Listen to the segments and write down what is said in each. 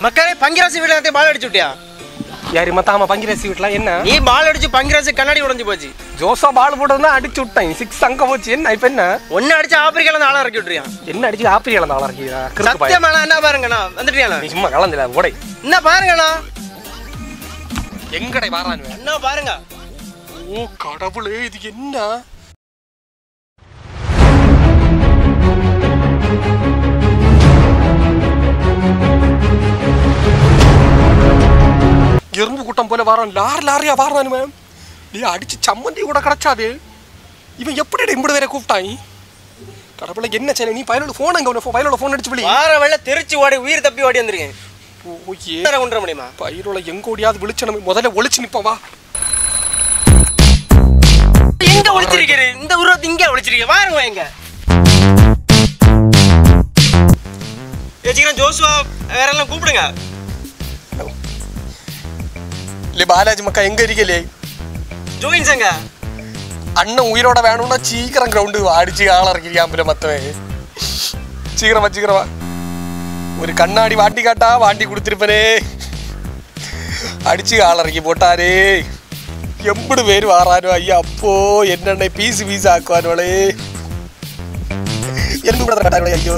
மக்களே பங்கிராசி வீட்டுல பால் அடிச்சு விட்டியா? யாரு மத்தாம பங்கிராசி வீட்டுல என்ன? நீ பால் அடிச்சு பங்கிராசி கண்ணாடி உடைஞ்சு போச்சு. ஜோசா பால் போட்டதுனா அடிச்சு விட்டேன். 6 அங்க போச்சு. என்ன இப்ப என்ன? ஒன்னு அடிச்சு ஆப்பிரிக்கால இருந்து ஆள இறக்கி விட்டுறியா? என்ன அடிச்சு ஆப்பிரிக்கால இருந்து ஆள இறக்கியா? சத்தியமானா என்ன பாருங்கண்ணா வந்துட்டியாண்ணா? நீ சும்மா கலந்துல ஓடை. என்ன பாருங்கண்ணா? எங்கடை வாரானுவே? என்ன பாருங்க. ஓ கடவுளே இது என்ன? எறும்பு கூட்டம் போல வாரான். லாரியா வாரானு மேம். நீ அடிச்சு சம்மந்தி கூட கிடைச்சாது. இவன் எப்படி இப்படி வேற கூப்பிட்டான்? கடவுளே என்ன செய்ய? நீ பையனோட போன் அங்க பையனோட போன் அடிச்சு விளி. வார வெள்ள தெரிச்சு ஓடி உயிர் தப்பி ஓடி வந்திருக்கேன். ஓ ஏற கொண்ட முடியுமா? பையனோட எங்க ஓடியாவது விழிச்சணும். முதல்ல ஒளிச்சு நிப்பா வா. எங்க ஒளிச்சிருக்கீங்க? இந்த உருவத்தை இங்க ஒளிச்சிருக்கீங்க. வாருங்க எங்க. ஏச்சினா ஜோசுவா வேற எல்லாம் கூப்பிடுங்க. இல்ல பாலாஜி மக்கா எங்க இருக்கீங்களே? ஜோயின் சங்க அண்ணன் உயிரோட வேணும்னா சீக்கிரம் கிரவுண்டு அடிச்சு ஆள இறக்கிறியாம்பல மத்தவன். சீக்கிரமா ஒரு கண்ணாடி வாண்டி காட்டா வாண்டி கொடுத்துருப்பனே. அடிச்சு ஆள இறக்கி போட்டாரே. எம்படு பேர் வாரானு ஐயா. அப்போ என்னென்ன பீஸ் ஆக்குவானுவளே. என்ன கூட கட்டாங்களே ஐயோ.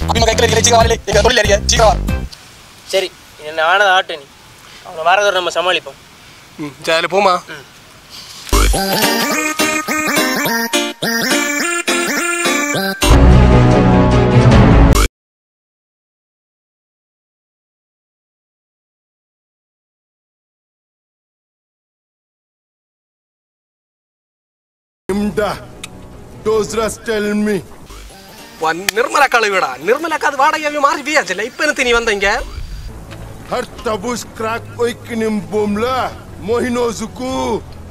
அப்படி கைக்கில இறைச்சி வாரலே எங்க தொழில் அறிய சீக்கிரம். சரி என்ன ஆனது ஆட்டு நீ. அவனை வரதோட நம்ம சமாளிப்போம். சரி போமா. நிர்மலா கழுவிடா. நிர்மலா அது வாடகை மாறி வியாச்சல. இப்ப என்ன நீ வந்தீங்க? Har tabus crack oikinim bomla mohinozuku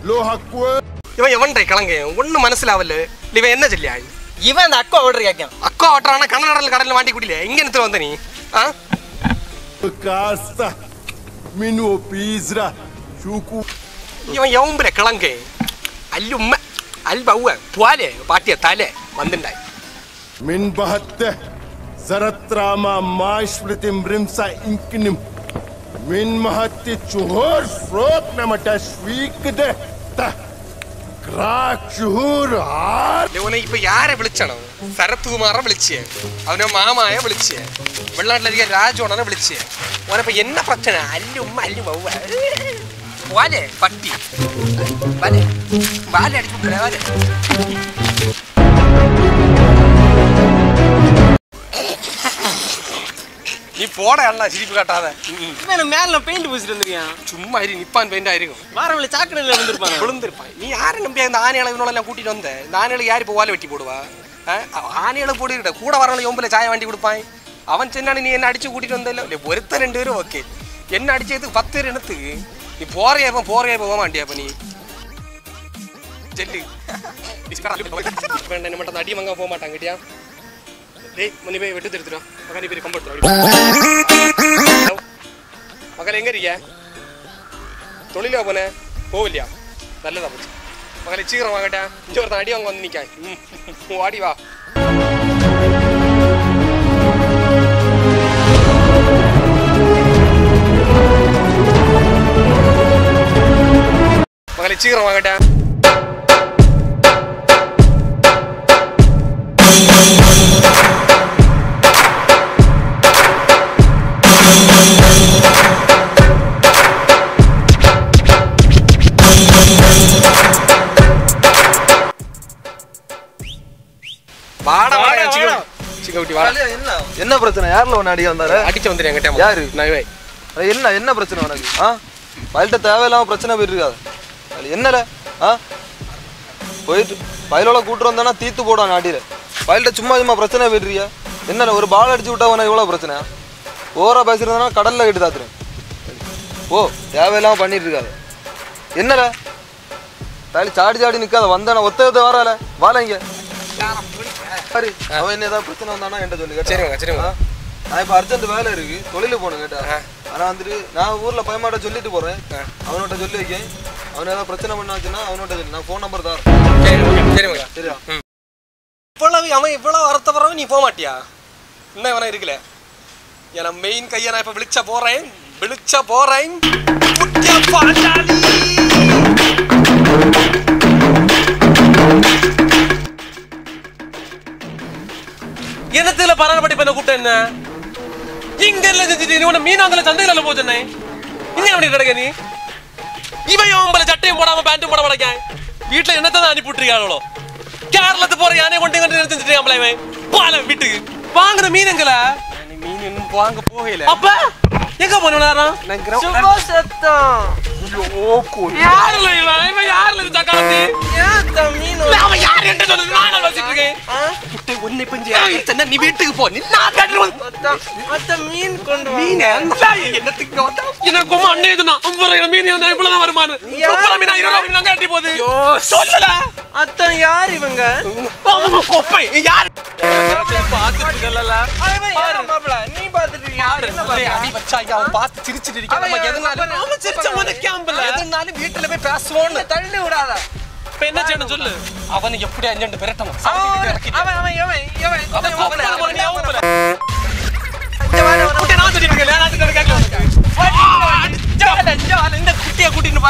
lohakwe. இவன் எவன்டை கலங்க ஒன்னும் மனசிலாவல்ல. இவன் என்ன சொல்லியா? இவன் அந்த அக்கா ஓடுற கேட்கான். அக்கா ஓட்டுறானா கடல்ல வாண்டி குடில. எங்க நிறுத்த வந்த நீ? Kasta minu pizra shuku. இவன் எவம்புற கிளங்க அல்லும்ம அல்பவ போலே பாட்டிய தலை வந்துண்டாய். Min bahatte zaratrama maishpritim rimsa inkinim. Min mahatti chuhur frok namata shvikde ta crack chuhur har. இவனை இப்ப யாரை விളിச்சணும்? சரத்குமார விളിச்சே. அவன மாமாய விളിச்சே. வெள்ளாட்டுல இருக்க ராஜோனன விളിச்சே. உன இப்ப என்ன பிரச்சனை? அல்லும்ம அல்பவ போலே பட்டி. வாலே அடிச்சு வாலே. நீ போட எல்லாம் சிரிப்பு காட்டாத. மேல பெயிண்ட் பூசிட்டு வந்துருக்கேன். சும்மா இரு. நிப்பான் பெயிண்ட் ஆயிருக்கும். வாரவள சாக்கடையில விழுந்திருப்பாங்க. விழுந்திருப்பான். நீ யாரை நம்பியா இந்த ஆணையாள இவனோட கூட்டிட்டு வந்த? இந்த ஆணையாளுக்கு யாரு இப்போ ஓலை வெட்டி போடுவா? ஆணையாள போட்டுக்கிட்ட கூட வரவளை எம்பல சாய வாண்டி கொடுப்பான். அவன் சின்னானு நீ என்ன அடிச்சு கூட்டிட்டு வந்த இல்லை? ஒருத்த 2 பேரும் ஓகே. என்ன அடிச்சதுக்கு 10 பேர் என்னத்துக்கு? நீ போறையா போக மாட்டியா? அப்ப நீ ஜெல்லி வேண்டாம் மட்டும் அடி வாங்க போக மாட்டாங்கட்டியா? டேய் மணி போய் வெட்டு திருத்துறோம். மகன் பேர் கம்பெடுத்துறோம். மகள் எங்க இருக்கியா? தொழிலா போன போகலையா? நல்லதா போச்சு. மகளை சீக்கிரம் வாங்கட்டா. இங்கே ஒருத்தன் அடி வாங்க வந்து நிற்கான். வாடி வா. மகளை சீக்கிரம் வாங்கட்டா. என்ன பிரச்சனை? யாருல ஒன்னு அடிக்க வந்தாரு? அடிச்சு வந்துரு என்கிட்ட. யாரு? நான் என்ன பிரச்சனை உனக்கு? பயில்கிட்ட தேவையில்லாம பிரச்சனை போயிட்டு இருக்காது. அது என்னல போயிட்டு பயிலோட கூட்டு வந்தானா தீத்து போடுவான் நாட்டில. பயில்கிட்ட சும்மா பிரச்சனை போயிட்டுருக்கியா? என்னல ஒரு பால் அடிச்சு விட்டா உனக்கு இவ்வளவு பிரச்சனையா? ஓவரா பேசுறதுனா கடல்ல கட்டி தாத்துறேன். ஓ தேவையில்லாம பண்ணிட்டு இருக்காது. என்னல தாலி சாடி நிக்காத. வந்தானா ஒத்த வரால வாழ இங்க. அவன் என்ன ஏதாவது பிரச்சனை வந்தானா என்கிட்ட சொல்லு. சரிங்க. நான் இப்ப அர்ஜென்ட் வேலை இருக்கு, தொழில போகணும் கேட்டா. ஆனா வந்துட்டு நான் ஊர்ல பயமாட்ட சொல்லிட்டு போறேன். அவனோட சொல்லி வைக்கேன். அவன் ஏதாவது பிரச்சனை பண்ணாச்சுன்னா அவனோட சொல்லி நான் போன் நம்பர் தான். சரியா? இவ்வளவு அவன் இவ்வளவு வருத்தப்படுறவன் நீ போக மாட்டியா? இன்னும் இவனா இருக்குல்ல ஏன்னா மெயின் கையை நான் இப்ப விழிச்ச போறேன் குட்டியா பாஞ்சாலி. என்னத்துல பராமரி பண்ண கூட்டம் என்ன இங்க இல்ல செஞ்சுட்டு நீ உன மீனாங்கல சந்தையில போச்சனே இங்க எப்படி கிடக்க நீ இவன் உம்பல சட்டையும் போடாம பேண்ட்டும் போட மாட்டேங்க வீட்டுல என்னத்தான் அனுப்பி விட்டுருக்காங்களோ கேரளத்து போற யானை கொண்டு செஞ்சுட்டு இவன் பாலம் வீட்டுக்கு வாங்குற மீனுங்கள மீன் இன்னும் வாங்க போகல. அப்ப எங்க போன நேரம் யாருல இவன் யாருல இது தக்காளி அவன் யார் என்று சொல்லு நான் வச்சிட்டு இருக்கேன் ஒன்னை பஞ்சு என்ன நீ வீட்டுக்கு போ. மீன் கொண்டு மீன் என்னத்துக்கு வந்தா எனக்கு அண்ணே இதுனா மீன் இவ்வளவுதான் வருமானு மீனா 20 மீன் கட்டி போகுது சொல்லல அத்தன் யார் இவங்க கொப்பை யார் நீ பாத்துட்டு அடி வச்சா அவன் பார்த்து சிரிச்சிட்டு இருக்கான். நம்ம எதுனாலும் வீட்டுல போய் பேசுவோன்னு தள்ளி விடாத. இப்ப என்ன செய்யணும் சொல்லு அவனை எப்படி அஞ்சண்டு விரட்டணும். இந்த குட்டியை கூட்டிட்டு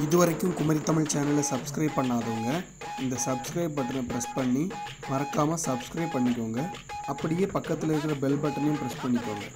இதுவரைக்கும் குமரி தமிழ் சேனலை சப்ஸ்கிரைப் பண்ணாதவங்க இந்த சப்ஸ்கிரைப் பட்டனை ப்ரெஸ் பண்ணி மறக்காமல் சப்ஸ்கிரைப் பண்ணிக்கோங்க. அப்படியே பக்கத்தில் இருக்கிற பெல் பட்டனையும் ப்ரெஸ் பண்ணிக்கோங்க.